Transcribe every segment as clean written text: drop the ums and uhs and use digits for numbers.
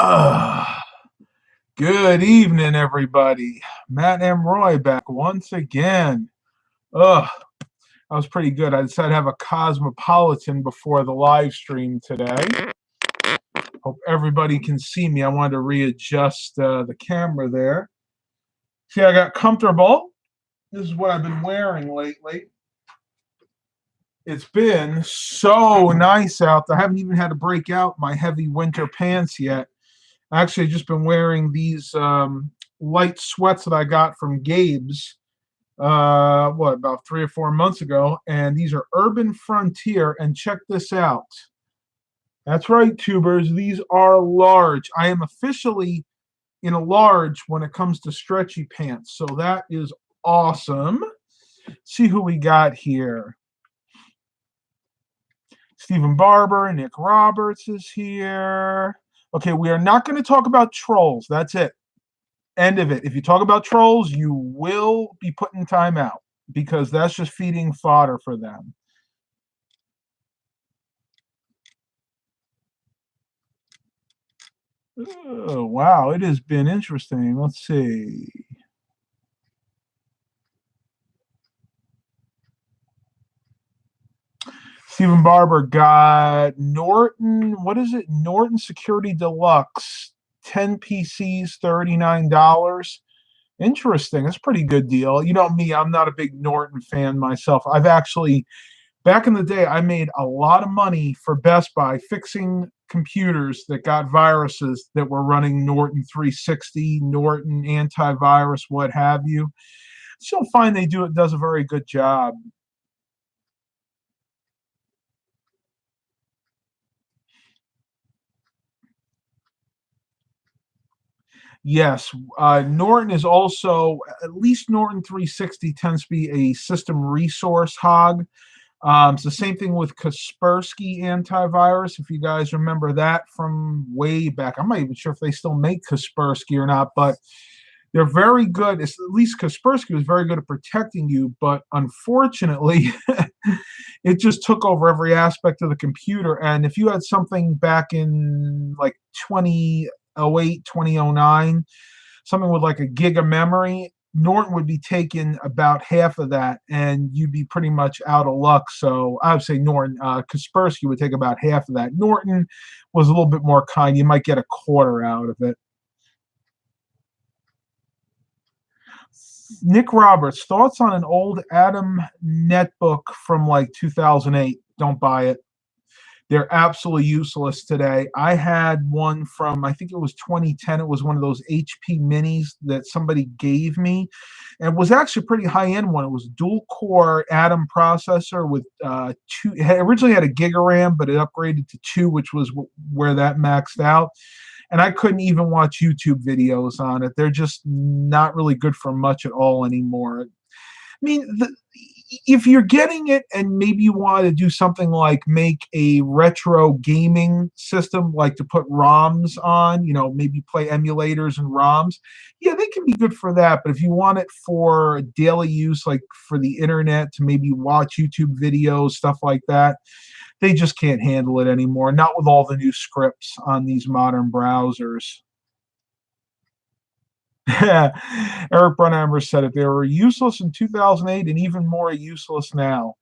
Uh, Good evening, everybody. Matt M. Roy back once again. Ugh, that was pretty good. I decided to have a cosmopolitan before the live stream today. Hope everybody can see me. I wanted to readjust the camera there. See, I got comfortable. This is what I've been wearing lately. It's been so nice out there. I haven't even had to break out my heavy winter pants yet. Actually, I've just been wearing these light sweats that I got from Gabe's, about 3 or 4 months ago. And these are Urban Frontier. And check this out. That's right, tubers. These are large. I am officially in a large when it comes to stretchy pants. So that is awesome. See who we got here. Stephen Barber, Nick Roberts is here. Okay, we are not going to talk about trolls. That's it. End of it. If you talk about trolls, you will be put in timeout because that's just feeding fodder for them. Oh, wow, it has been interesting. Let's see. Stephen Barber got Norton. What is it? Norton Security Deluxe. 10 PCs, $39. Interesting. That's a pretty good deal. You know me, I'm not a big Norton fan myself. I've actually, back in the day, I made a lot of money for Best Buy fixing computers that got viruses that were running Norton 360, Norton antivirus, what have you. So you'll find does a very good job. Yes, Norton is also, at least Norton 360 tends to be a system resource hog. It's the same thing with Kaspersky antivirus, if you guys remember that from way back. I'm not even sure if they still make Kaspersky or not, but they're very good. At least Kaspersky was very good at protecting you, but unfortunately, it just took over every aspect of the computer. And if you had something back in like 2008, 2009, something with like a gig of memory, Norton would be taking about half of that, and you'd be pretty much out of luck. So I would say Norton, Kaspersky would take about half of that. Norton was a little bit more kind. You might get a quarter out of it. Nick Roberts, thoughts on an old Atom netbook from like 2008? Don't buy it. They're absolutely useless today. I had one from, I think it was 2010. It was one of those HP minis that somebody gave me. And it was actually a pretty high-end one. It was dual core Atom processor with two. It originally had a gig of RAM, but it upgraded to 2, which was where that maxed out. And I couldn't even watch YouTube videos on it. They're just not really good for much at all anymore. I mean, if you're getting it and maybe you want to do something like make a retro gaming system, like to put ROMs on, maybe play emulators and ROMs, yeah, they can be good for that. But if you want it for daily use, like for the internet, to maybe watch YouTube videos, stuff like that, they just can't handle it anymore. Not with all the new scripts on these modern browsers. Eric Brunhammer said it. They were useless in 2008 and even more useless now.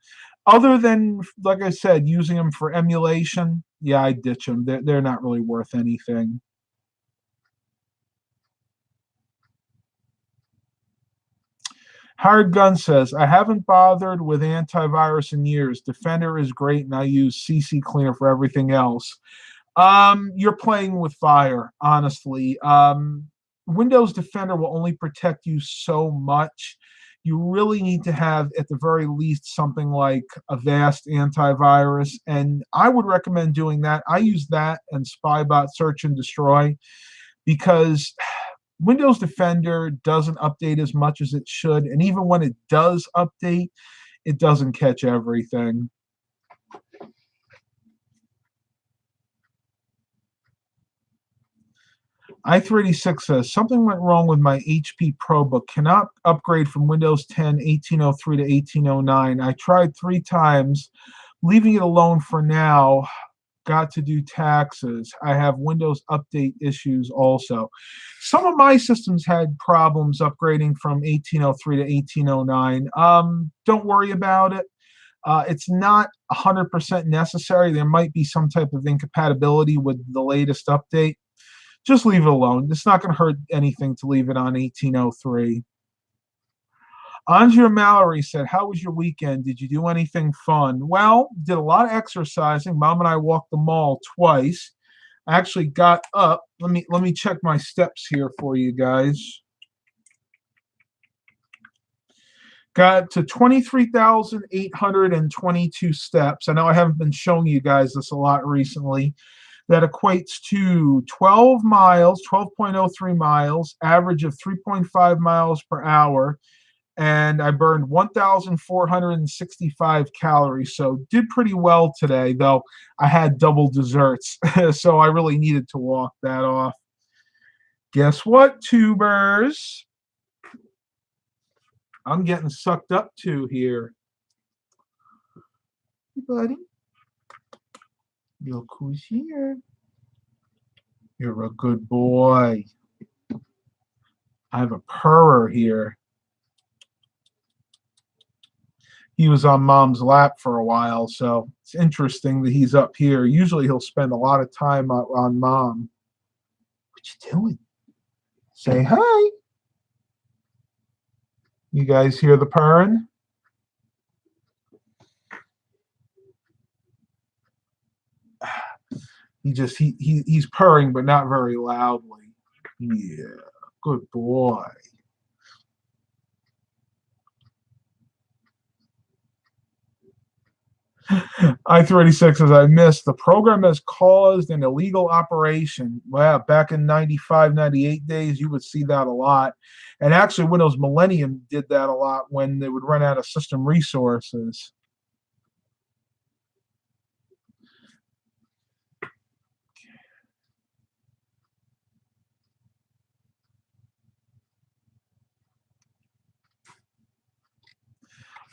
Other than, like I said, using them for emulation, yeah, I ditch them. They're not really worth anything. Hired Gun says, I haven't bothered with antivirus in years. Defender is great, and I use CC Cleaner for everything else. You're playing with fire, honestly. Windows Defender will only protect you so much. You really need to have, at the very least, something like Avast antivirus, and I would recommend doing that. I use that and Spybot Search and Destroy because Windows Defender doesn't update as much as it should, and even when it does update, it doesn't catch everything. I386 says, something went wrong with my HP ProBook. Cannot upgrade from Windows 10 1803 to 1809. I tried 3 times, leaving it alone for now. got to do taxes. I have Windows update issues also. Some of my systems had problems upgrading from 1803 to 1809. Don't worry about it. It's not 100% necessary. There might be some type of incompatibility with the latest update. Just leave it alone. It's not going to hurt anything to leave it on 1803. Andrea Mallory said, how was your weekend? Did you do anything fun? Well, did a lot of exercising. Mom and I walked the mall twice. I actually got up. Let me check my steps here for you guys. Got to 23,822 steps. I know I haven't been showing you guys this a lot recently. That equates to 12 miles, 12.03 miles, average of 3.5 miles per hour. And I burned 1,465 calories. So did pretty well today, though I had double desserts. So I really needed to walk that off. Guess what, tubers? I'm getting sucked up to here. Hey, buddy. Look who's here. You're a good boy. I have a purrer here. He was on Mom's lap for a while, so it's interesting that he's up here. Usually he'll spend a lot of time on Mom. What you doing? Say hi. You guys hear the purring? He's purring, but not very loudly. Yeah, good boy. I-386 says, I missed. The program has caused an illegal operation. Well, back in 95, 98 days, you would see that a lot. And actually, Windows Millennium did that a lot when they would run out of system resources.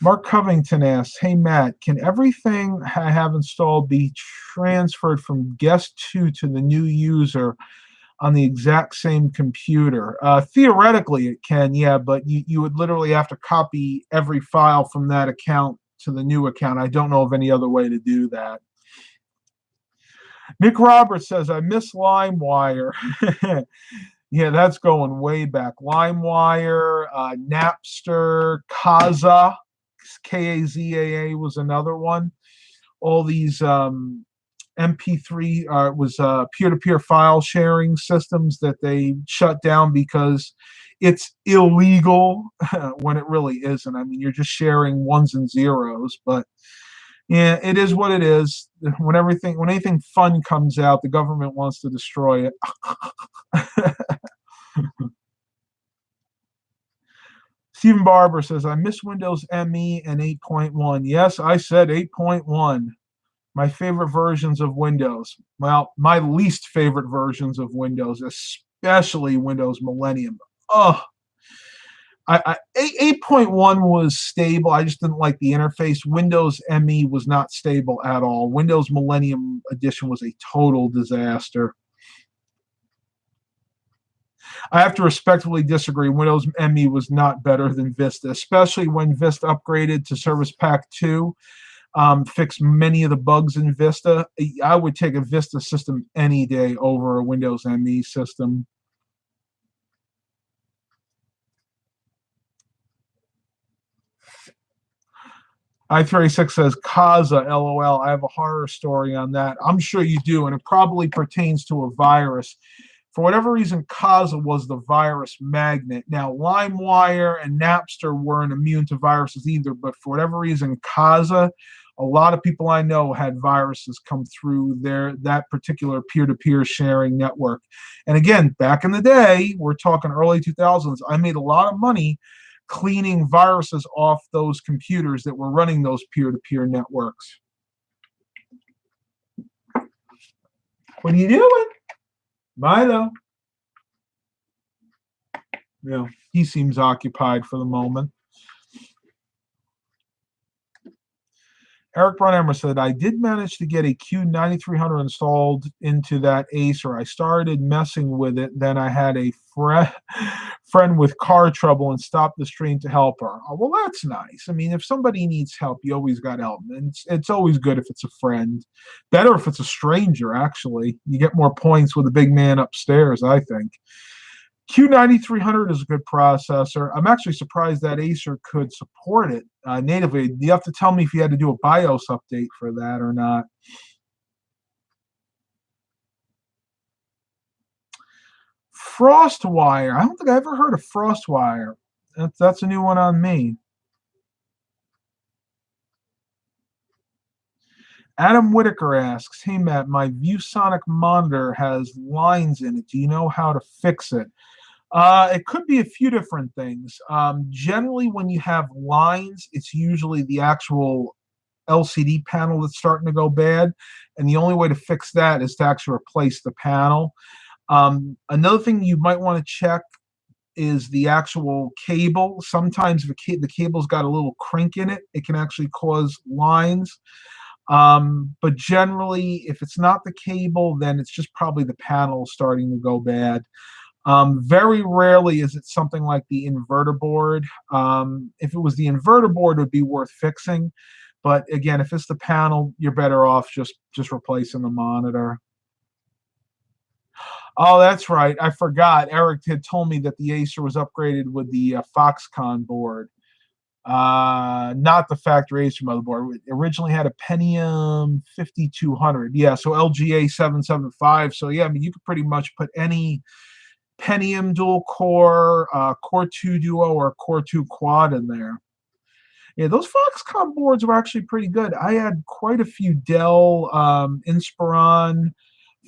Mark Covington asks, hey, Matt, can everything I have installed be transferred from guest 2 to the new user on the exact same computer? Theoretically, it can, yeah, but you would literally have to copy every file from that account to the new account. I don't know of any other way to do that. Nick Roberts says, I miss LimeWire. Yeah, that's going way back. LimeWire, Napster, Kazaa. Kazaa was another one. All these MP3 was peer-to-peer file sharing systems that they shut down because it's illegal when it really isn't. I mean, you're just sharing ones and zeros, but yeah, it is what it is. When anything fun comes out, the government wants to destroy it. Stephen Barber says, I miss Windows ME and 8.1. Yes, I said 8.1. My favorite versions of Windows. Well, my least favorite versions of Windows, especially Windows Millennium. Oh, 8.1 was stable. I just didn't like the interface. Windows ME was not stable at all. Windows Millennium Edition was a total disaster. I have to respectfully disagree. Windows ME was not better than Vista, especially when Vista upgraded to Service Pack 2, fixed many of the bugs in Vista. I would take a Vista system any day over a Windows ME system. I-36 says, Kazaa, LOL. I have a horror story on that. I'm sure you do, and it probably pertains to a virus. For whatever reason, Kazaa was the virus magnet. Now, LimeWire and Napster weren't immune to viruses either, but for whatever reason, Kazaa, a lot of people I know had viruses come through that particular peer-to-peer sharing network. And again, back in the day, we're talking early 2000s, I made a lot of money cleaning viruses off those computers that were running those peer-to-peer networks. What are you doing? Milo. Yeah, he seems occupied for the moment. Eric Brunhammer said, I did manage to get a Q9300 installed into that Acer. I started messing with it. Then I had a friend with car trouble and stopped the stream to help her. Oh, well, that's nice. I mean, if somebody needs help, you always got to help. And it's always good if it's a friend. Better if it's a stranger, actually. You get more points with a big man upstairs, I think. Q9300 is a good processor. I'm actually surprised that Acer could support it natively. You have to tell me if you had to do a BIOS update for that or not. Frostwire. I don't think I ever heard of Frostwire. That's a new one on me. Adam Whitaker asks, hey, Matt, my ViewSonic monitor has lines in it. Do you know how to fix it? It could be a few different things. Generally, when you have lines, it's usually the actual LCD panel that's starting to go bad. And the only way to fix that is to actually replace the panel. Another thing you might want to check is the actual cable. Sometimes if the cable's got a little crink in it, it can actually cause lines. But generally, if it's not the cable, then it's just probably the panel starting to go bad. Very rarely is it something like the inverter board. If it was the inverter board, it would be worth fixing. But again, if it's the panel, you're better off just replacing the monitor. Oh, that's right. I forgot. Eric had told me that the Acer was upgraded with the Foxconn board. Not the factory Acer motherboard. It originally had a Pentium 5200. Yeah, so LGA 775. So yeah, I mean, you could pretty much put any Pentium dual core, Core 2 Duo, or Core 2 Quad in there. Yeah, those Foxconn boards were actually pretty good. I had quite a few Dell Inspiron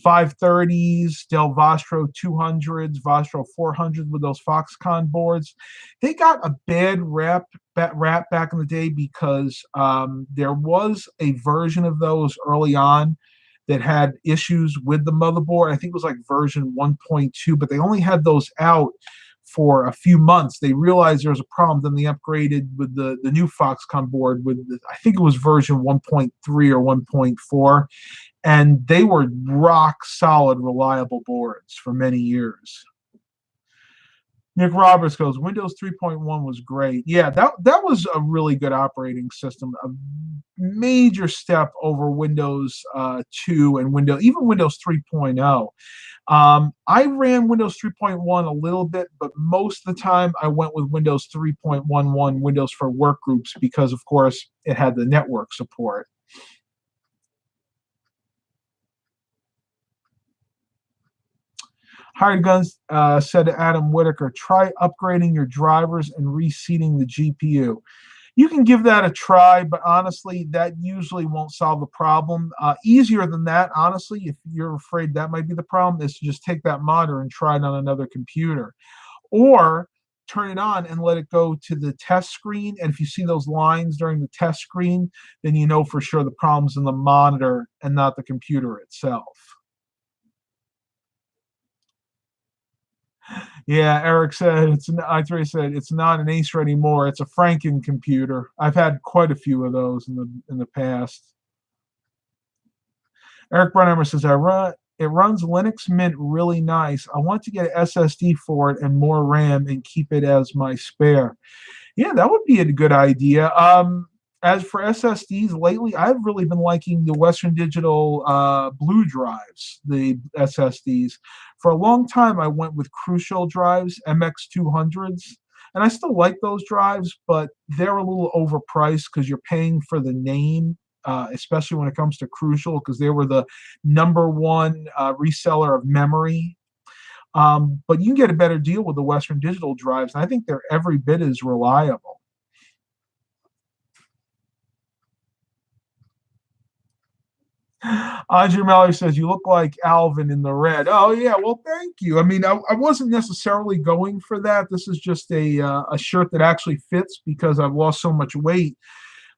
530s, Dell Vostro 200s, Vostro 400s with those Foxconn boards. They got a bad rap back in the day because there was a version of those early on that had issues with the motherboard. I think it was like version 1.2, but they only had those out for a few months. They realized there was a problem. Then they upgraded with the new Foxconn board with, I think it was version 1.3 or 1.4. And they were rock solid, reliable boards for many years. Nick Roberts goes, Windows 3.1 was great. Yeah, that was a really good operating system. A major step over Windows 2 and even Windows 3.0. I ran Windows 3.1 a little bit, but most of the time I went with Windows 3.11, Windows for Workgroups, because, of course, it had the network support. Hired Guns said to Adam Whitaker, try upgrading your drivers and reseating the GPU. You can give that a try, but honestly, that usually won't solve the problem. Easier than that, honestly, if you're afraid that might be the problem, is to just take that monitor and try it on another computer. Or turn it on and let it go to the test screen. And if you see those lines during the test screen, then you know for sure the problem's in the monitor and not the computer itself. Yeah, Eric said it's not an Acer anymore. It's a Franken computer. I've had quite a few of those in the past. Eric Brunhammer says it runs Linux Mint really nice. I want to get an SSD for it and more RAM and keep it as my spare. Yeah, that would be a good idea. As for SSDs, lately I've really been liking the Western Digital blue drives, the SSDs. For a long time, I went with Crucial drives, MX200s, and I still like those drives, but they're a little overpriced because you're paying for the name, especially when it comes to Crucial, because they were the #1 reseller of memory. But you can get a better deal with the Western Digital drives, and I think they're every bit as reliable. Andre Mallory says, you look like Alvin in the red. Oh, yeah, well, thank you. I mean, I wasn't necessarily going for that. This is just a shirt that actually fits because I've lost so much weight.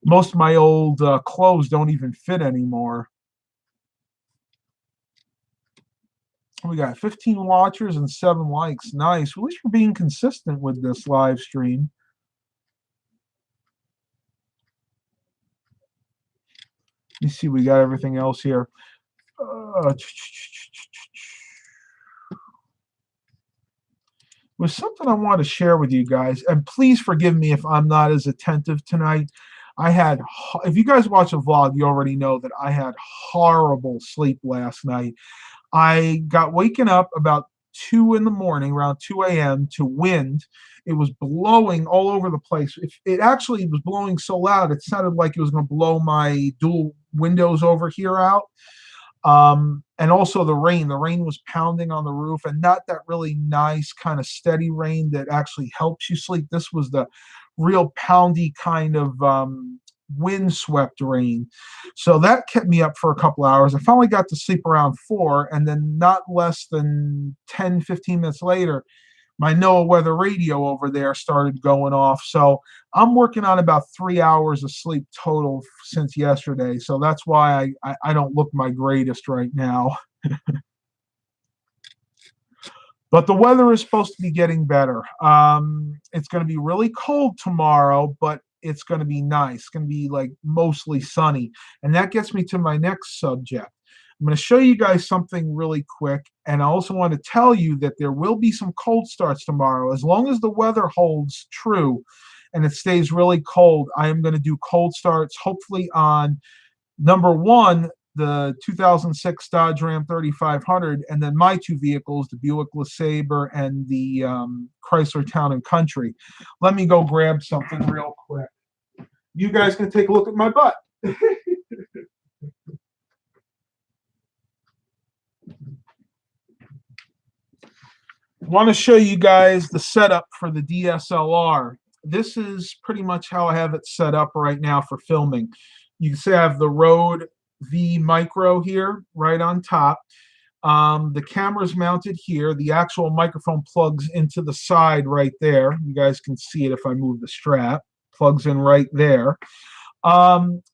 Most of my old clothes don't even fit anymore. We got 15 watchers and 7 likes. Nice. At least we're being consistent with this live stream. Let me see. We got everything else here. Was something I want to share with you guys, and please forgive me if I'm not as attentive tonight. I had, if you guys watch a vlog, you already know that I had horrible sleep last night. I got waken up about 2 in the morning, around 2 a.m. to wind. It was blowing all over the place. It actually was blowing so loud, it sounded like it was going to blow my dual windows over here out. And also the rain. The rain was pounding on the roof, and not that really nice kind of steady rain that actually helps you sleep. This was the real poundy kind of windswept rain. So that kept me up for a couple hours. I finally got to sleep around 4, and then not less than 10, 15 minutes later, my NOAA weather radio over there started going off. So I'm working on about 3 hours of sleep total since yesterday. So that's why I don't look my greatest right now. But the weather is supposed to be getting better. It's going to be really cold tomorrow, but it's going to be nice. It's going to be like mostly sunny. And that gets me to my next subject. I'm going to show you guys something really quick. And I also want to tell you that there will be some cold starts tomorrow. As long as the weather holds true and it stays really cold, I am going to do cold starts, hopefully on number one, the 2006 Dodge Ram 3500, and then my two vehicles, the Buick LeSabre and the Chrysler Town and Country. Let me go grab something real quick. You guys can take a look at my butt. Want to show you guys the setup for the DSLR. This is pretty much how I have it set up right now for filming. You can see I have the Rode V Micro here right on top. The camera's mounted here. The actual microphone plugs into the side right there. You guys can see it if I move the strap. Plugs in right there.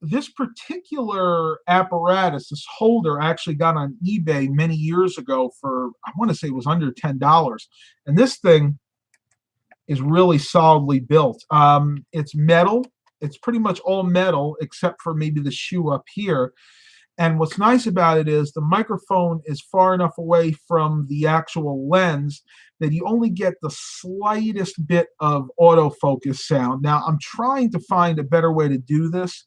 This particular apparatus, this holder, I actually got on eBay many years ago for, I want to say it was under $10. And this thing is really solidly built. It's metal. It's pretty much all metal except for maybe the shoe up here. And what's nice about it is the microphone is far enough away from the actual lens that you only get the slightest bit of autofocus sound. Now, I'm trying to find a better way to do this,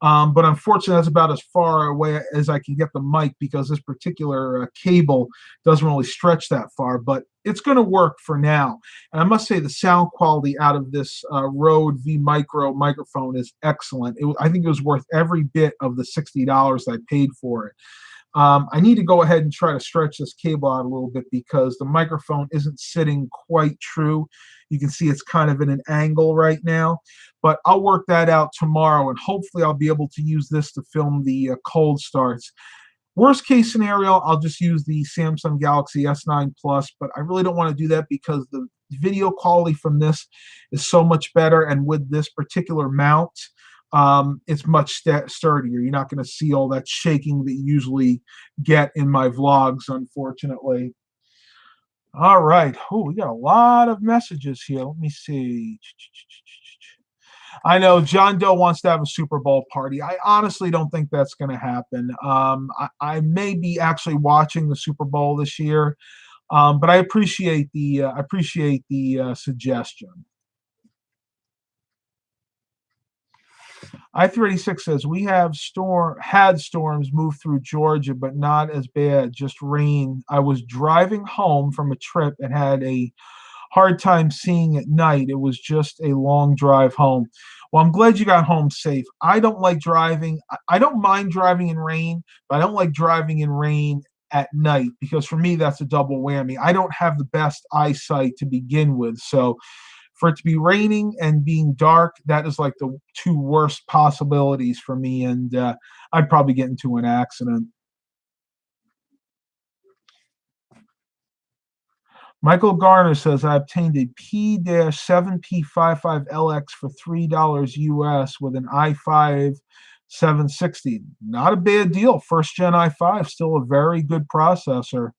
but unfortunately, that's about as far away as I can get the mic because this particular cable doesn't really stretch that far, but it's going to work for now. And I must say the sound quality out of this Rode V Micro microphone is excellent. I think it was worth every bit of the $60 I paid for it. I need to go ahead and try to stretch this cable out a little bit because the microphone isn't sitting quite true. You can see it's kind of in an angle right now, but I'll work that out tomorrow, and hopefully I'll be able to use this to film the cold starts. Worst case scenario, I'll just use the Samsung Galaxy S9 Plus, but I really don't want to do that because the video quality from this is so much better, and with this particular mount, it's much sturdier. You're not going to see all that shaking that you usually get in my vlogs, unfortunately. All right. Oh, we got a lot of messages here. Let me see. I know John Doe wants to have a Super Bowl party. I honestly don't think that's going to happen. I may be actually watching the Super Bowl this year, but I appreciate the suggestion. I-386 says we have had storms move through Georgia, but not as bad, just rain. I was driving home from a trip and had a hard time seeing at night. It was just a long drive home. Well, I'm glad you got home safe. I don't like driving. I don't mind driving in rain, but I don't like driving in rain at night because for me, that's a double whammy. I don't have the best eyesight to begin with. So for it to be raining and being dark, that is like the two worst possibilities for me. And I'd probably get into an accident. Michael Garner says, I obtained a P-7P55LX for $3 US with an i5 760. Not a bad deal. First gen i5, still a very good processor.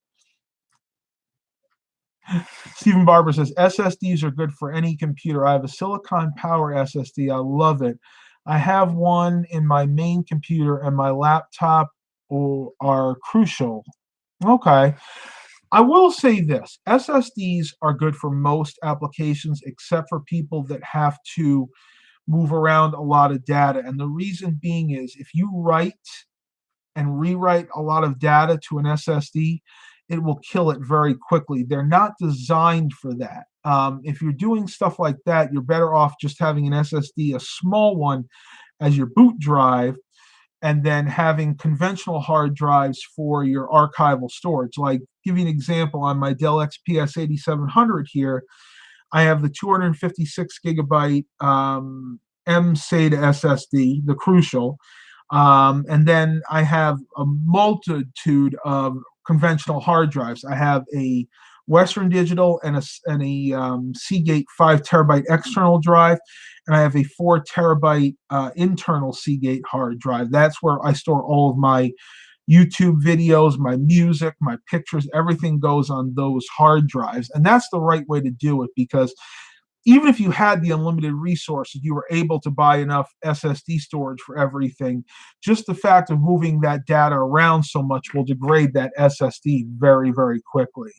Stephen Barber says, SSDs are good for any computer. I have a Silicon Power SSD. I love it. I have one in my main computer, and my laptop are crucial. Okay. I will say this, SSDs are good for most applications except for people that have to move around a lot of data. And the reason being is if you write and rewrite a lot of data to an SSD, it will kill it very quickly. They're not designed for that. If you're doing stuff like that, you're better off just having an SSD, a small one, as your boot drive, and then having conventional hard drives for your archival storage. Like, give you an example, on my Dell XPS 8700 here, I have the 256 gigabyte M-SATA SSD, the Crucial, and then I have a multitude of conventional hard drives. I have a Western Digital and a Seagate 5 terabyte external drive, and I have a 4 terabyte internal Seagate hard drive. That's where I store all of my YouTube videos, my music, my pictures, everything goes on those hard drives. And that's the right way to do it, because even if you had the unlimited resources, you were able to buy enough SSD storage for everything. Just the fact of moving that data around so much will degrade that SSD very, very quickly.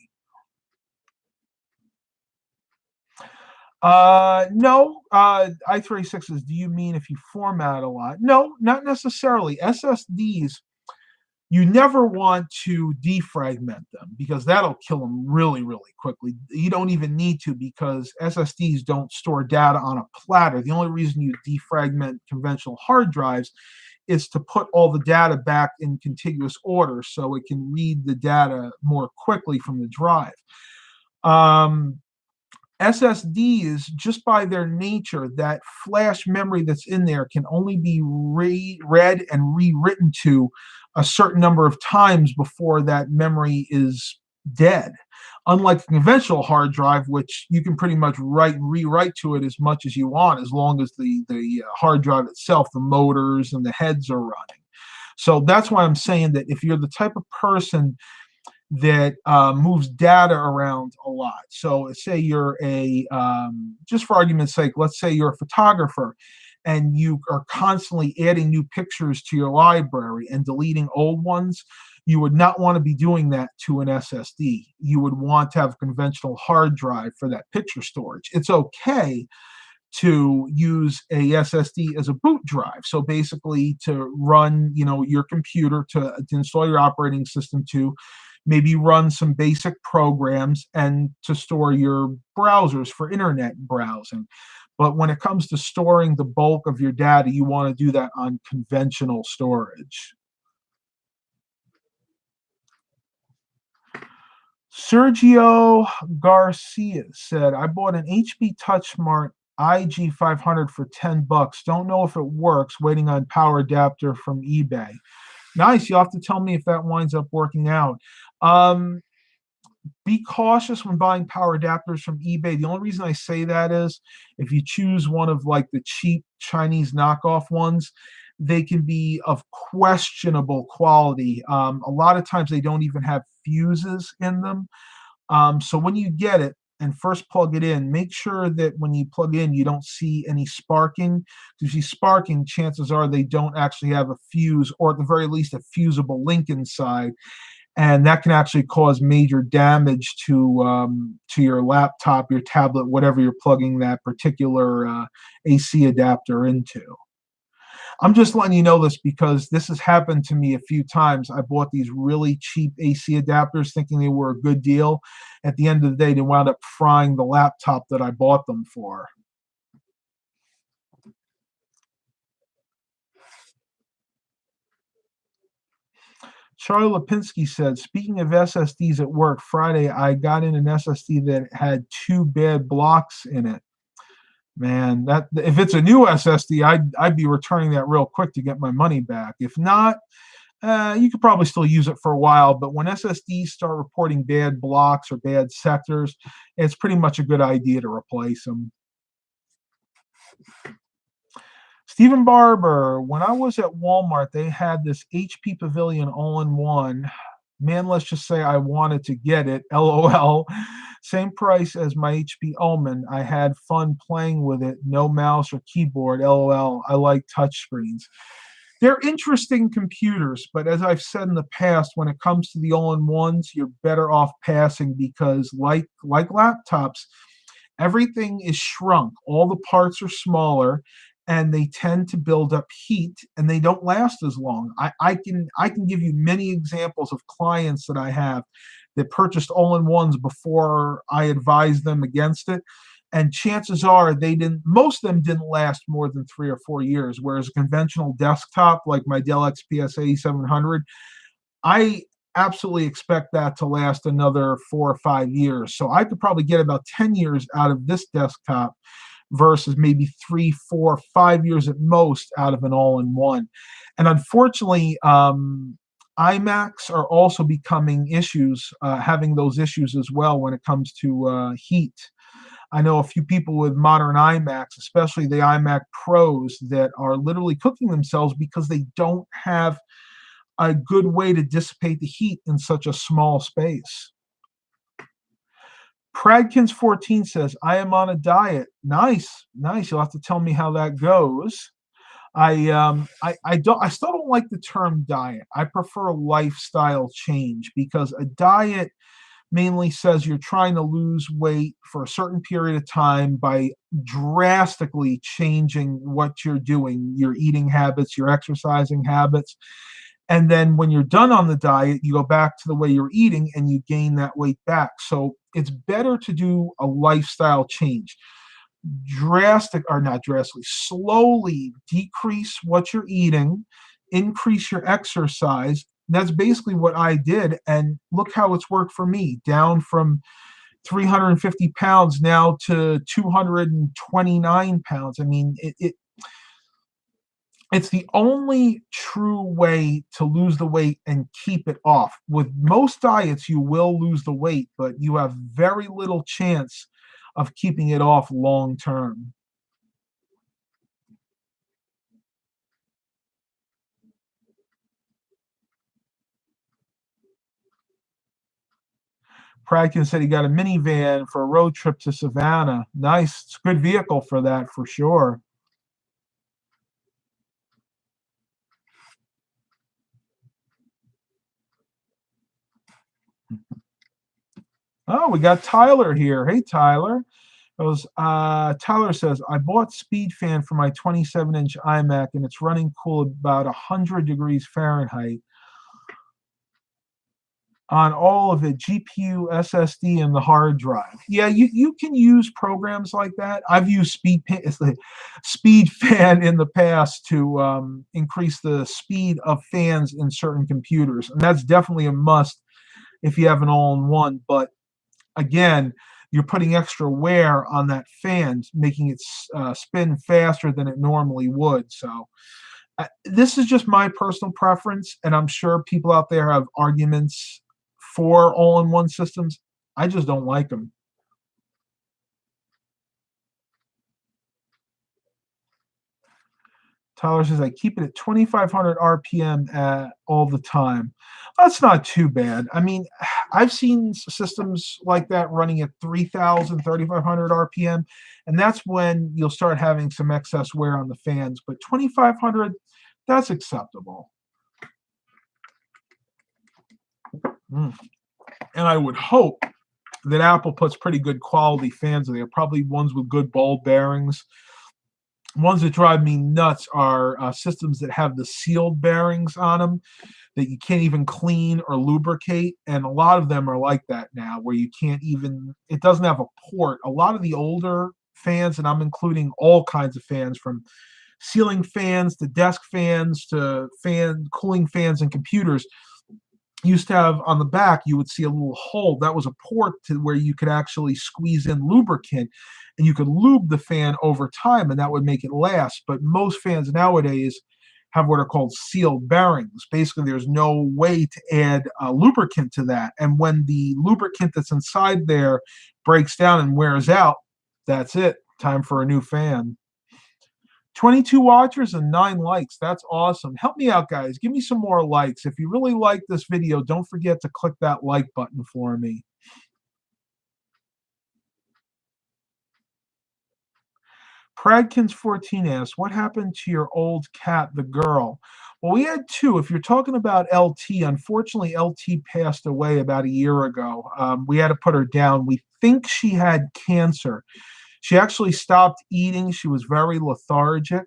No, I-36 do you mean if you format a lot? No, not necessarily. SSDs, you never want to defragment them because that'll kill them really, really quickly. You don't even need to, because SSDs don't store data on a platter. The only reason you defragment conventional hard drives is to put all the data back in contiguous order so it can read the data more quickly from the drive. SSDs, just by their nature, that flash memory that's in there can only be read and rewritten to a certain number of times before that memory is dead. Unlike the conventional hard drive, which you can pretty much write and rewrite to it as much as you want, as long as the hard drive itself, the motors and the heads are running. So that's why I'm saying that if you're the type of person that moves data around a lot. So say you're just for argument's sake, let's say you're a photographer and you are constantly adding new pictures to your library and deleting old ones. You would not want to be doing that to an SSD. You would want to have a conventional hard drive for that picture storage. It's okay to use a SSD as a boot drive. So basically to run, your computer, to install your operating system, to maybe run some basic programs, and to store your browsers for internet browsing. But when it comes to storing the bulk of your data, you want to do that on conventional storage. Sergio Garcia said, I bought an HP TouchSmart IG500 for $10. Don't know if it works, waiting on power adapter from eBay. Nice. You'll have to tell me if that winds up working out. Be cautious when buying power adapters from eBay. The only reason I say that is if you choose one of like the cheap Chinese knockoff ones, they can be of questionable quality. A lot of times they don't even have fuses in them. So when you get it and first plug it in, make sure that when you plug in, you don't see any sparking. If you see sparking, chances are they don't actually have a fuse, or at the very least a fusible link inside. And that can actually cause major damage to your laptop, your tablet, whatever you're plugging that particular AC adapter into. I'm just letting you know this because this has happened to me a few times. I bought these really cheap AC adapters thinking they were a good deal. At the end of the day, they wound up frying the laptop that I bought them for. Charlie Lipinski said, speaking of SSDs at work, Friday I got in an SSD that had 2 bad blocks in it. Man, that if it's a new SSD, I'd be returning that real quick to get my money back. If not, you could probably still use it for a while. But when SSDs start reporting bad blocks or bad sectors, it's pretty much a good idea to replace them. Stephen Barber, when I was at Walmart, they had this HP Pavilion all-in-one Man, let's just say I wanted to get it. LOL. Same price as my HP Omen. I had fun playing with it. No mouse or keyboard. LOL. I like touchscreens. They're interesting computers, but as I've said in the past, when it comes to the all-in-ones, you're better off passing because, like laptops, everything is shrunk. All the parts are smaller, and they tend to build up heat, and they don't last as long. I can give you many examples of clients that I have that purchased all-in-ones before I advised them against it, and chances are they didn't. Most of them didn't last more than 3 or 4 years. Whereas a conventional desktop like my Dell XPS 8700, I absolutely expect that to last another 4 or 5 years. So I could probably get about 10 years out of this desktop versus maybe 3, 4, 5 years at most out of an all-in-one. And unfortunately, iMacs are also becoming issues, having those issues as well when it comes to heat. I know a few people with modern iMacs, especially the iMac Pros, that are literally cooking themselves because they don't have a good way to dissipate the heat in such a small space. Pradkins14 says, I am on a diet. Nice, nice. You'll have to tell me how that goes. I still don't like the term diet. I prefer lifestyle change because a diet mainly says you're trying to lose weight for a certain period of time by drastically changing what you're doing, your eating habits, your exercising habits. And then when you're done on the diet, you go back to the way you're eating and you gain that weight back. So it's better to do a lifestyle change. Drastic, or not drastically, slowly decrease what you're eating, increase your exercise. That's basically what I did. And look how it's worked for me, down from 350 pounds now to 229 pounds. I mean, it's the only true way to lose the weight and keep it off. With most diets, you will lose the weight, but you have very little chance of keeping it off long term. Pradkin said he got a minivan for a road trip to Savannah. Nice. It's a good vehicle for that, for sure. Oh, we got Tyler here. Hey, Tyler. Tyler says, I bought Speed Fan for my 27-inch iMac, and it's running cool about 100 degrees Fahrenheit on all of it, GPU, SSD, and the hard drive. Yeah, you can use programs like that. I've used Speed Fan in the past to increase the speed of fans in certain computers, and that's definitely a must if you have an all-in-one. But again, you're putting extra wear on that fan, making it spin faster than it normally would. So this is just my personal preference, and I'm sure people out there have arguments for all-in-one systems. I just don't like them. Tyler says, I keep it at 2,500 RPM all the time. That's not too bad. I mean, I've seen systems like that running at 3,000, 3,500 RPM, and that's when you'll start having some excess wear on the fans. But 2,500, that's acceptable. And I would hope that Apple puts pretty good quality fans in there, probably ones with good ball bearings. Ones that drive me nuts are systems that have the sealed bearings on them that you can't even clean or lubricate. And a lot of them are like that now, where you can't even, it doesn't have a port. A lot of the older fans, and I'm including all kinds of fans, from ceiling fans to desk fans to cooling fans and computers, used to have on the back, you would see a little hole. That was a port to where you could actually squeeze in lubricant, and you could lube the fan over time, and that would make it last. But most fans nowadays have what are called sealed bearings. Basically, there's no way to add lubricant to that. And when the lubricant that's inside there breaks down and wears out, that's it. Time for a new fan. 22 watchers and 9 likes. That's awesome. Help me out, guys. Give me some more likes. If you really like this video, don't forget to click that like button for me. Pradkins14 asks, what happened to your old cat, the girl? Well, we had two. If you're talking about LT, unfortunately, LT passed away about a year ago. We had to put her down. We think she had cancer. She actually stopped eating. She was very lethargic.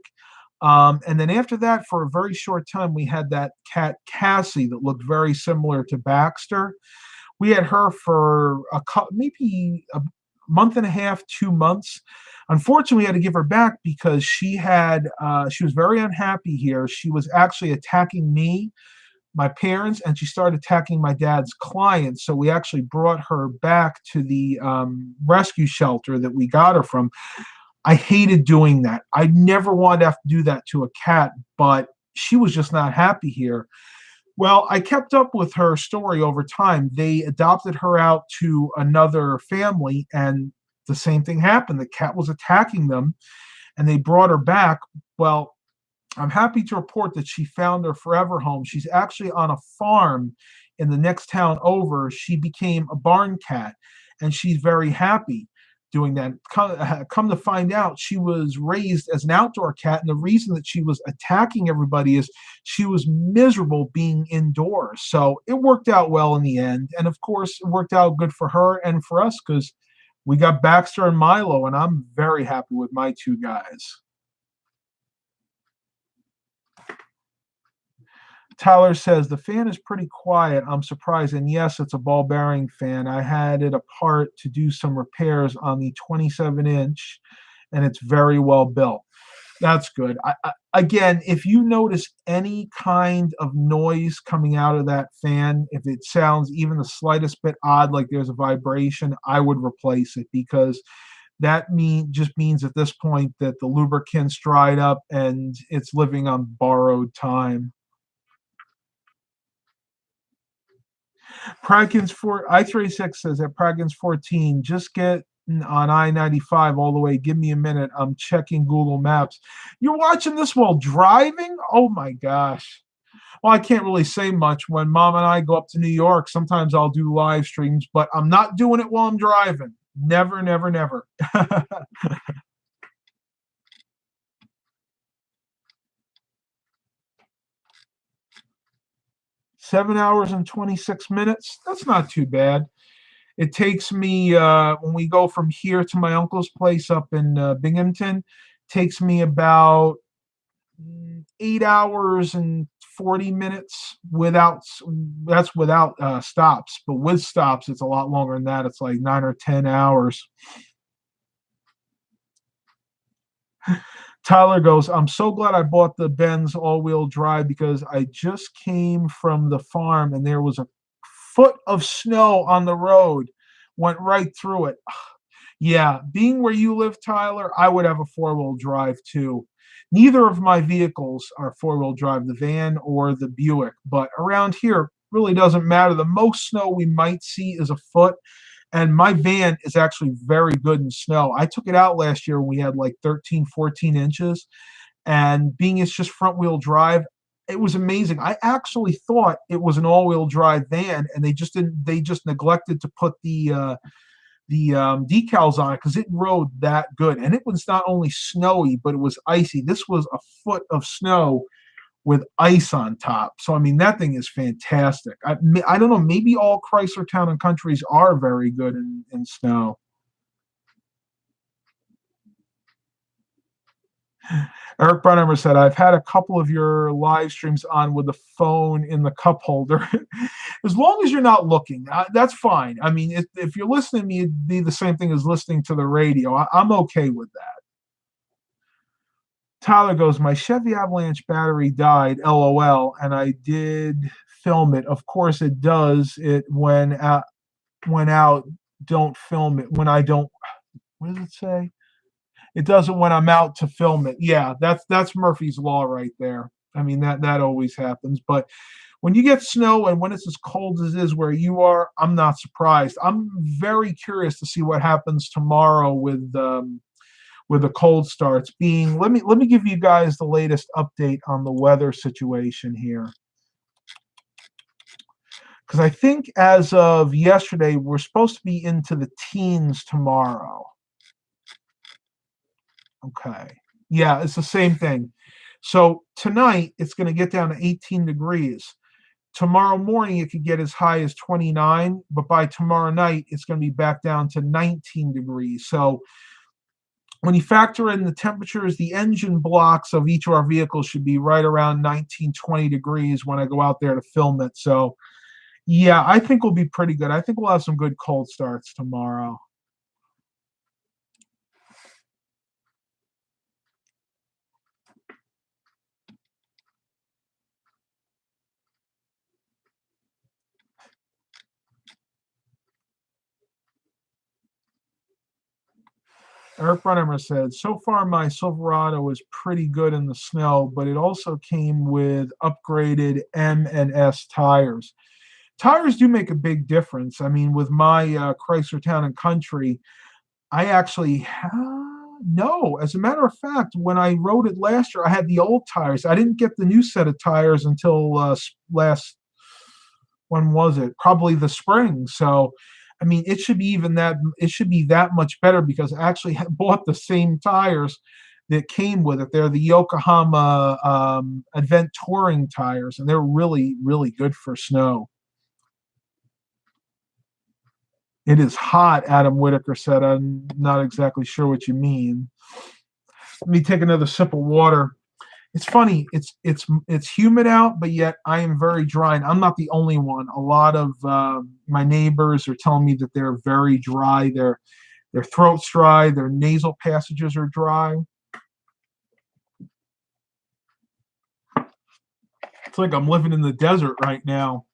And then after that, for a very short time, we had that cat, Cassie, that looked very similar to Baxter. We had her for maybe a month and a half, 2 months. Unfortunately, we had to give her back because she was very unhappy here. She was actually attacking me, my parents, and she started attacking my dad's clients. So we actually brought her back to the rescue shelter that we got her from. I hated doing that. I never wanted to have to do that to a cat, but she was just not happy here. Well, I kept up with her story over time. They adopted her out to another family, and the same thing happened. The cat was attacking them, and they brought her back. Well, I'm happy to report that she found her forever home. She's actually on a farm in the next town over. She became a barn cat, and she's very happy doing that. Come to find out, she was raised as an outdoor cat, and the reason that she was attacking everybody is she was miserable being indoors. So it worked out well in the end, and of course, it worked out good for her and for us because we got Baxter and Milo, and I'm very happy with my two guys. Tyler says, the fan is pretty quiet. I'm surprised. And yes, it's a ball bearing fan. I had it apart to do some repairs on the 27-inch, and it's very well built. That's good. Again, if you notice any kind of noise coming out of that fan, if it sounds even the slightest bit odd, like there's a vibration, I would replace it, because that just means at this point that the lubricant's dried up and it's living on borrowed time. I36 says that Pragins 14, just get on I-95 all the way. Give me a minute. I'm checking Google Maps. You're watching this while driving? Oh my gosh. Well, I can't really say much. When Mom and I go up to New York, sometimes I'll do live streams, but I'm not doing it while I'm driving. Never, never, never. 7 hours and 26 minutes. That's not too bad. It takes me, when we go from here to my uncle's place up in Binghamton, takes me about 8 hours and 40 minutes that's without stops. But with stops, it's a lot longer than that. It's like 9 or 10 hours. Tyler goes, I'm so glad I bought the Benz all-wheel drive because I just came from the farm and there was a foot of snow on the road. Went right through it. Yeah, being where you live, Tyler, I would have a four-wheel drive too. Neither of my vehicles are four-wheel drive, the van or the Buick. But around here, really doesn't matter. The most snow we might see is a foot. And my van is actually very good in snow. I took it out last year when we had like 13, 14 inches. And being it's just front wheel drive, it was amazing. I actually thought it was an all-wheel drive van, and they just neglected to put the decals on it because it rode that good. And it was not only snowy, but it was icy. This was a foot of snow with ice on top. So, I mean, that thing is fantastic. I don't know, maybe all Chrysler Town and Countries are very good in snow. Eric Brunhammer said, I've had a couple of your live streams on with the phone in the cup holder. As long as you're not looking, that's fine. I mean, if you're listening to me, it'd be the same thing as listening to the radio. I'm okay with that. Tyler goes, my Chevy Avalanche battery died, LOL, and I did film it. Of course it does. It went out, don't film it. When I don't, what does it say? It doesn't when I'm out to film it. Yeah, that's Murphy's Law right there. I mean, that always happens. But when you get snow and when it's as cold as it is where you are, I'm not surprised. I'm very curious to see what happens tomorrow with with the cold starts being. Let me give you guys the latest update on the weather situation here, because I think as of yesterday we're supposed to be into the teens tomorrow. Okay. Yeah, it's the same thing. So tonight it's going to get down to 18 degrees. Tomorrow morning it could get as high as 29, but by tomorrow night it's going to be back down to 19 degrees. So when you factor in the temperatures, the engine blocks of each of our vehicles should be right around 19, 20 degrees when I go out there to film it. So yeah, I think we'll be pretty good. I think we'll have some good cold starts tomorrow. Eric Brunhammer said, so far my Silverado is pretty good in the snow, but it also came with upgraded M and S tires. Tires do make a big difference. I mean, with my Chrysler Town and Country, I actually no. As a matter of fact, when I rode it last year, I had the old tires. I didn't get the new set of tires until last. When was it? Probably the spring. So, I mean, it should be even that. It should be that much better because I actually bought the same tires that came with it. They're the Yokohama Advent Touring tires, and they're really, really good for snow. It is hot, Adam Whitaker said. I'm not exactly sure what you mean. Let me take another sip of water. It's funny. It's humid out, but yet I am very dry. And I'm not the only one. A lot of my neighbors are telling me that they're very dry. Their throat's dry. Their nasal passages are dry. It's like I'm living in the desert right now.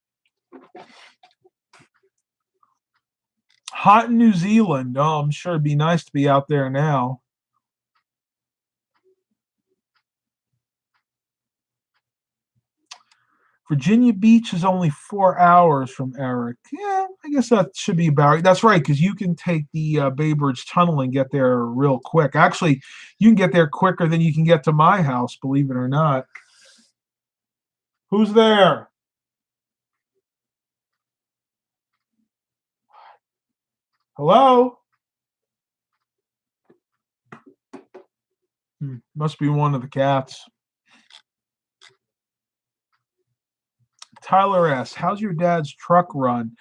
Hot in New Zealand. Oh, I'm sure it'd be nice to be out there now. Virginia Beach is only 4 hours from Eric. Yeah, I guess that should be about right. That's right, because you can take the Bay Bridge Tunnel and get there real quick. Actually, you can get there quicker than you can get to my house, believe it or not. Who's there? Hello? Must be one of the cats. Tyler asks, how's your dad's truck run?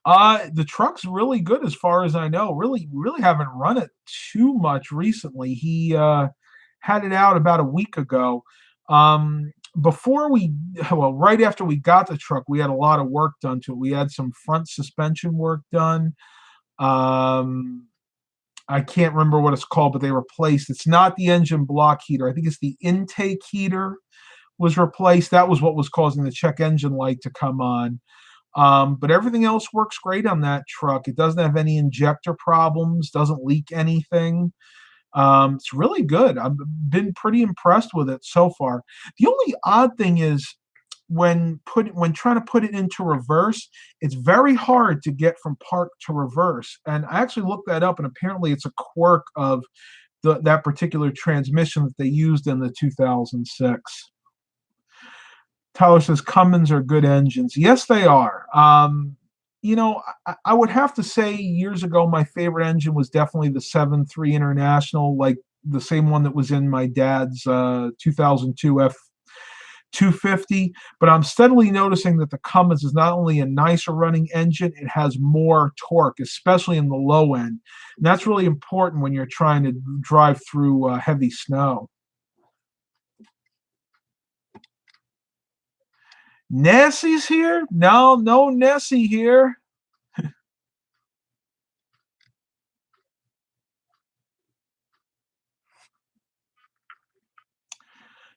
The truck's really good as far as I know. Really, really haven't run it too much recently. He had it out about a week ago. Right after we got the truck, we had a lot of work done to it. We had some front suspension work done. I can't remember what it's called, but they replaced. It's not the engine block heater. I think it's the intake heater was replaced. That was what was causing the check engine light to come on. But everything else works great on that truck. It doesn't have any injector problems, doesn't leak anything. It's really good. I've been pretty impressed with it so far. The only odd thing is when trying to put it into reverse, it's very hard to get from park to reverse. And I actually looked that up, and apparently it's a quirk of that particular transmission that they used in the 2006. Tyler says Cummins are good engines. Yes, they are. I would have to say years ago, my favorite engine was definitely the 7.3 International, like the same one that was in my dad's 2002 F250. But I'm steadily noticing that the Cummins is not only a nicer running engine, it has more torque, especially in the low end. And that's really important when you're trying to drive through heavy snow. Nessie's here? No Nessie here.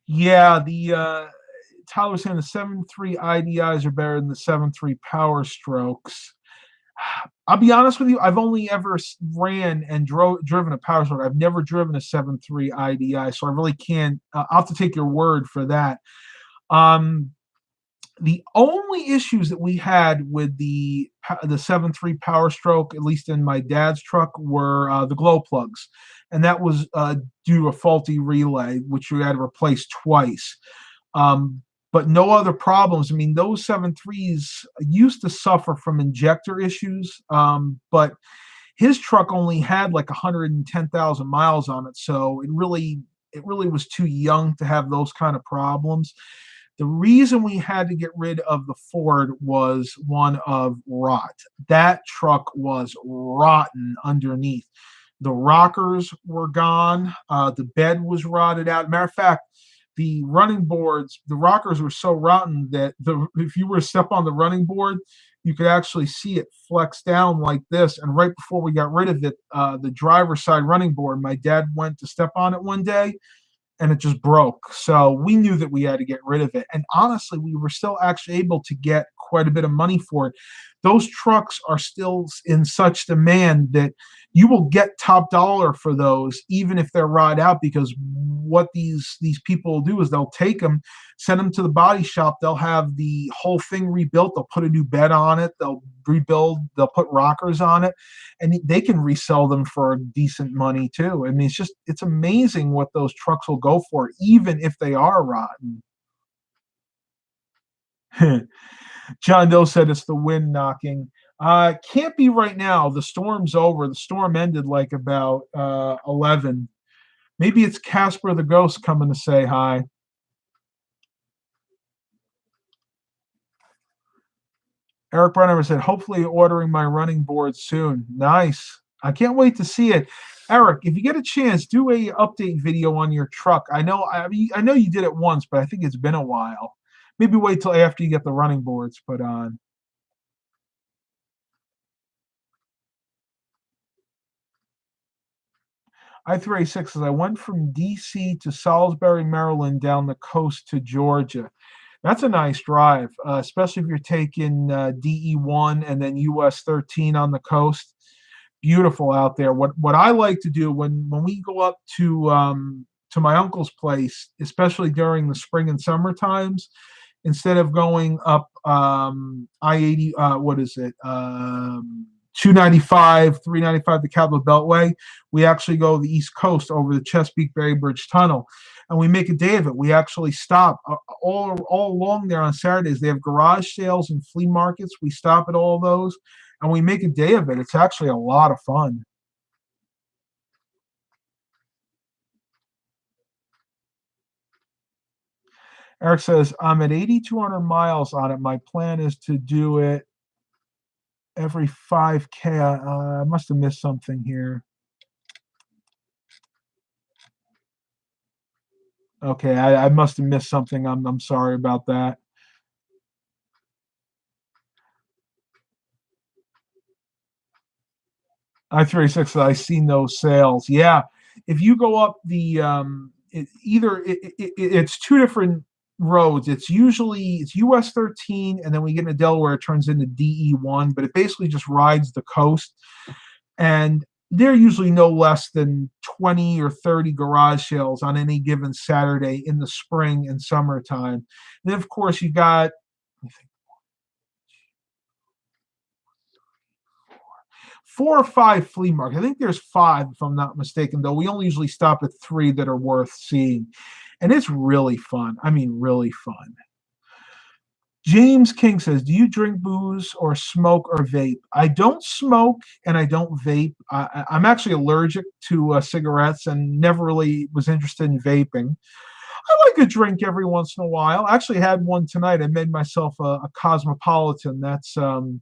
Yeah, the Tyler was saying the 7.3 IDIs are better than the 7.3 Power Strokes. I'll be honest with you, I've only ever ran and driven a Power Stroke. I've never driven a 7.3 IDI, so I really can't. I'll have to take your word for that. The only issues that we had with the 7.3 Power Stroke, at least in my dad's truck, were the glow plugs, and that was due to a faulty relay, which we had to replace twice. But no other problems. I mean, those 7.3s used to suffer from injector issues, but his truck only had like 110,000 miles on it, so it really was too young to have those kind of problems. The reason we had to get rid of the Ford was one of rot. That truck was rotten underneath. The rockers were gone. The bed was rotted out. Matter of fact, the running boards, the rockers were so rotten that if you were to step on the running board, you could actually see it flex down like this. And right before we got rid of it, the driver's side running board, my dad went to step on it one day and it just broke. So we knew that we had to get rid of it. And honestly, we were still actually able to get quite a bit of money for it. Those trucks are still in such demand that you will get top dollar for those, even if they're ride out, because what these people will do is they'll take them, send them to the body shop. They'll have the whole thing rebuilt. They'll put a new bed on it. They'll rebuild. They'll put rockers on it, and they can resell them for decent money too. I mean, it's amazing what those trucks will go for, even if they are rotten. John Doe said it's the wind knocking. Can't be right now. The storm's over. The storm ended like about 11. Maybe it's Casper the Ghost coming to say hi. Eric Brunhammer said, hopefully ordering my running board soon. Nice. I can't wait to see it. Eric, if you get a chance, do a update video on your truck. I know you did it once, but I think it's been a while. Maybe wait till after you get the running boards put on. I-386 says, I went from DC to Salisbury, Maryland, down the coast to Georgia. That's a nice drive, especially if you're taking DE1 and then US 13 on the coast. Beautiful out there. What I like to do when we go up to my uncle's place, especially during the spring and summer times, instead of going up I-80, what is it? 295, 395, the Capitol Beltway, we actually go to the East Coast over the Chesapeake Bay Bridge Tunnel, and we make a day of it. We actually stop all along there on Saturdays. They have garage sales and flea markets. We stop at all those, and we make a day of it. It's actually a lot of fun. Eric says, I'm at 8,200 miles on it. My plan is to do it every 5K. I must have missed something here. Okay, I must have missed something. I'm sorry about that. I-36, I seen those sales. Yeah, if you go up it's two different roads. It's US 13, and then we get into Delaware, it turns into DE1, but it basically just rides the coast. And they're usually no less than 20 or 30 garage sales on any given Saturday in the spring and summertime. And then, of course, you got 4 or 5 flea markets. I think there's 5, if I'm not mistaken, though. We only usually stop at 3 that are worth seeing. And it's really fun. I mean, really fun. James King says, do you drink booze or smoke or vape? I don't smoke and I don't vape. I'm actually allergic to cigarettes and never really was interested in vaping. I like a drink every once in a while. I actually had one tonight. I made myself a Cosmopolitan. That's the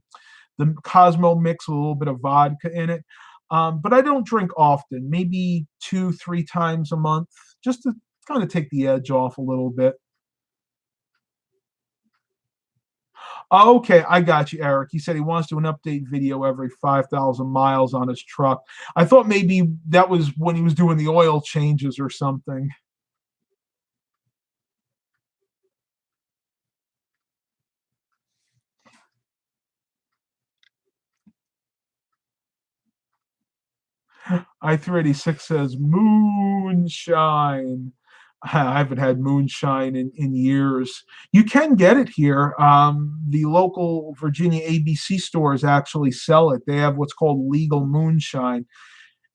Cosmo mix with a little bit of vodka in it. But I don't drink often, maybe 2, 3 times a month, just to kind of take the edge off a little bit. Okay, I got you, Eric. He said he wants to do an update video every 5,000 miles on his truck. I thought maybe that was when he was doing the oil changes or something. I-386 says moonshine. I haven't had moonshine in years. You can get it here. The local Virginia ABC stores actually sell it. They have what's called legal moonshine.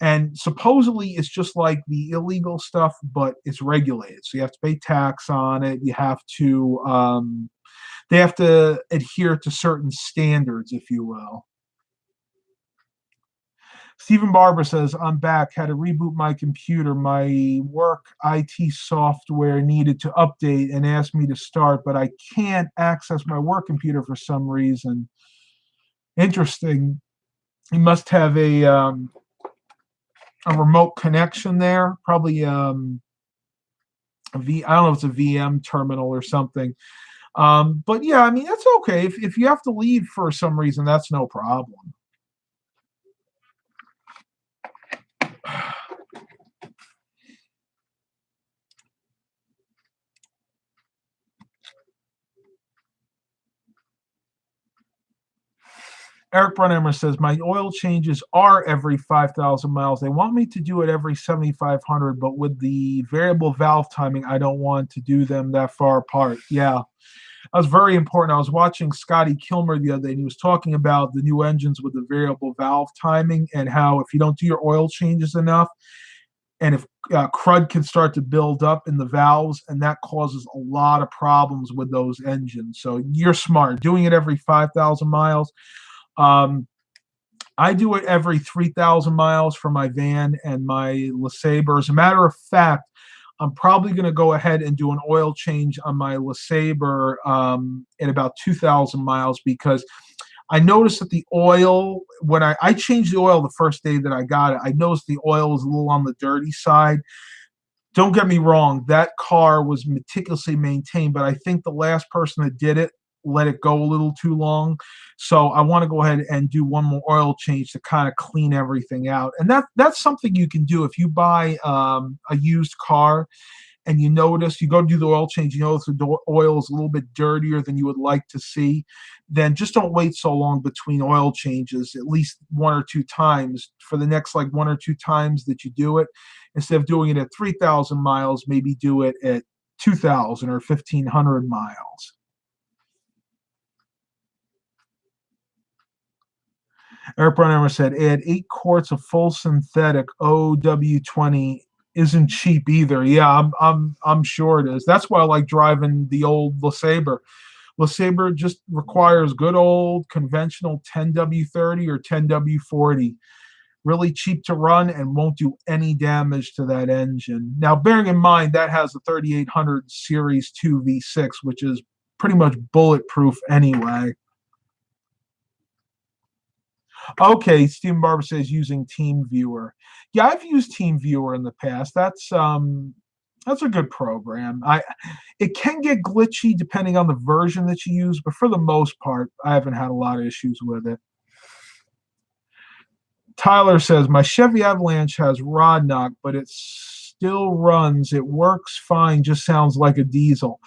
And supposedly it's just like the illegal stuff, but it's regulated. So you have to pay tax on it. You have to, they have to adhere to certain standards, if you will. Stephen Barber says, I'm back. Had to reboot my computer. My work IT software needed to update and asked me to start, but I can't access my work computer for some reason. Interesting. You must have a remote connection there. Probably I don't know if it's a VM terminal or something. But yeah, I mean, that's okay. If you have to leave for some reason, that's no problem. Eric Brunhammer says, my oil changes are every 5,000 miles. They want me to do it every 7,500, but with the variable valve timing, I don't want to do them that far apart. Yeah, that was very important. I was watching Scotty Kilmer the other day, and he was talking about the new engines with the variable valve timing and how if you don't do your oil changes enough, and if crud can start to build up in the valves, and that causes a lot of problems with those engines. So you're smart. Doing it every 5,000 miles. I do it every 3,000 miles for my van and my LeSabre. As a matter of fact, I'm probably going to go ahead and do an oil change on my LeSabre at about 2,000 miles because I noticed that the oil, when I changed the oil the first day that I got it, I noticed the oil was a little on the dirty side. Don't get me wrong, that car was meticulously maintained, but I think the last person that did it let it go a little too long. So I want to go ahead and do one more oil change to kind of clean everything out. And that's something you can do if you buy a used car and you notice, you go do the oil change, you notice the oil is a little bit dirtier than you would like to see, then just don't wait so long between oil changes, at least one or two times. For the next like one or two times that you do it, instead of doing it at 3,000 miles, maybe do it at 2,000 or 1,500 miles. Eric Brunhammer said, add 8 quarts of full synthetic OW20 isn't cheap either. Yeah, I'm sure it is. That's why I like driving the old LeSabre. LeSabre just requires good old conventional 10W30 or 10W40. Really cheap to run and won't do any damage to that engine. Now, bearing in mind that has a 3800 Series 2 V6, which is pretty much bulletproof anyway. Okay, Stephen Barber says using TeamViewer. Yeah, I've used TeamViewer in the past. That's a good program. It can get glitchy depending on the version that you use, but for the most part, I haven't had a lot of issues with it. Tyler says, my Chevy Avalanche has rod knock, but it still runs. It works fine, just sounds like a diesel.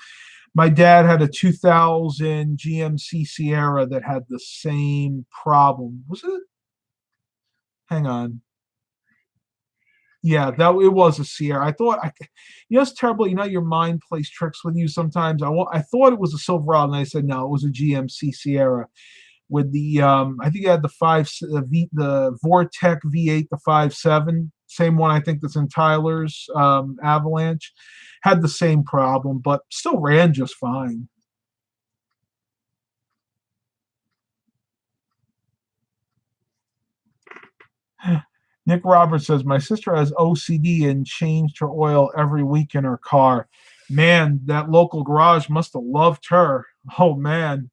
My dad had a 2000 GMC Sierra that had the same problem. Was it? Hang on. Yeah, it was a Sierra. I thought, it's terrible. Your mind plays tricks with you sometimes. I thought it was a Silverado, and I said no, it was a GMC Sierra with the I think it had the Vortec V8, the 5.7, same one I think that's in Tyler's Avalanche. Had the same problem, but still ran just fine. Nick Roberts says, my sister has OCD and changed her oil every week in her car. Man, that local garage must have loved her. Oh, man.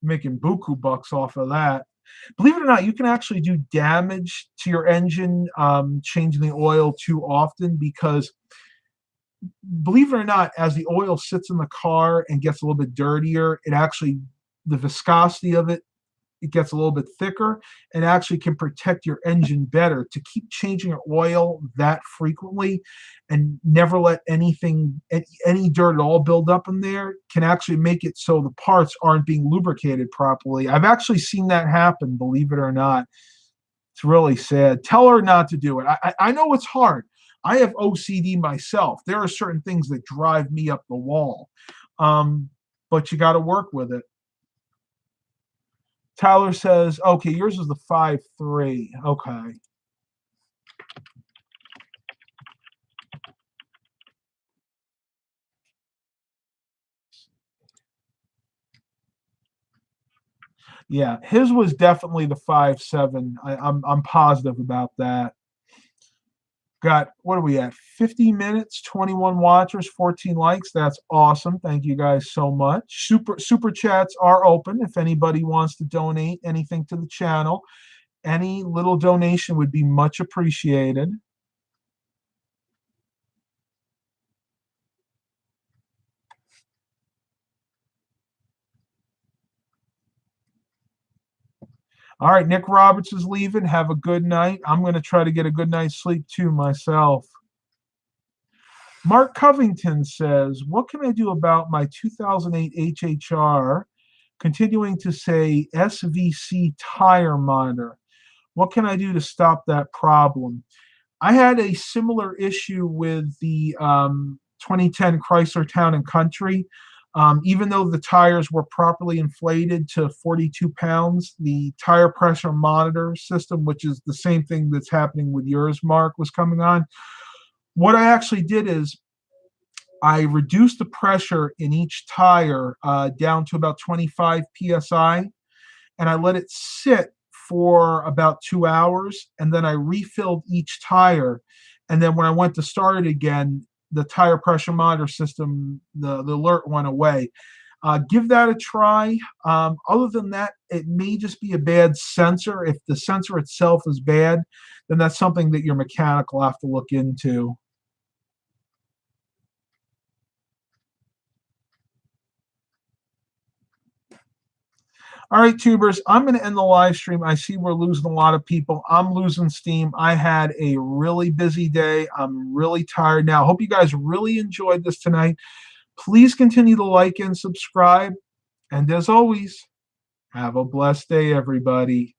Making buku bucks off of that. Believe it or not, you can actually do damage to your engine changing the oil too often because, believe it or not, as the oil sits in the car and gets a little bit dirtier, the viscosity of it gets a little bit thicker and actually can protect your engine better. To keep changing your oil that frequently and never let any dirt at all build up in there can actually make it so the parts aren't being lubricated properly. I've actually seen that happen, believe it or not. It's really sad. Tell her not to do it. I know it's hard. I have OCD myself. There are certain things that drive me up the wall. But you got to work with it. Tyler says, okay, yours is the 5.3. Okay. Yeah, his was definitely the 5.7. I'm positive about that. Got, what are we at? 50 minutes, 21 watchers, 14 likes. That's awesome. Thank you guys so much. Super chats are open if anybody wants to donate anything to the channel. Any little donation would be much appreciated. All right, Nick Roberts is leaving. Have a good night. I'm going to try to get a good night's sleep too myself. Mark Covington says, what can I do about my 2008 HHR continuing to say SVC tire monitor? What can I do to stop that problem? I had a similar issue with the 2010 Chrysler Town and Country. Even though the tires were properly inflated to 42 pounds, the tire pressure monitor system, which is the same thing that's happening with yours, Mark, was coming on. What I actually did is I reduced the pressure in each tire down to about 25 psi, and I let it sit for about 2 hours, and then I refilled each tire. And then when I went to start it again, the tire pressure monitor system, the alert went away. Give that a try. Other than that, it may just be a bad sensor. If the sensor itself is bad, then that's something that your mechanic will have to look into. All right, tubers, I'm going to end the live stream. I see we're losing a lot of people. I'm losing steam. I had a really busy day. I'm really tired now. Hope you guys really enjoyed this tonight. Please continue to like and subscribe. And as always, have a blessed day, everybody.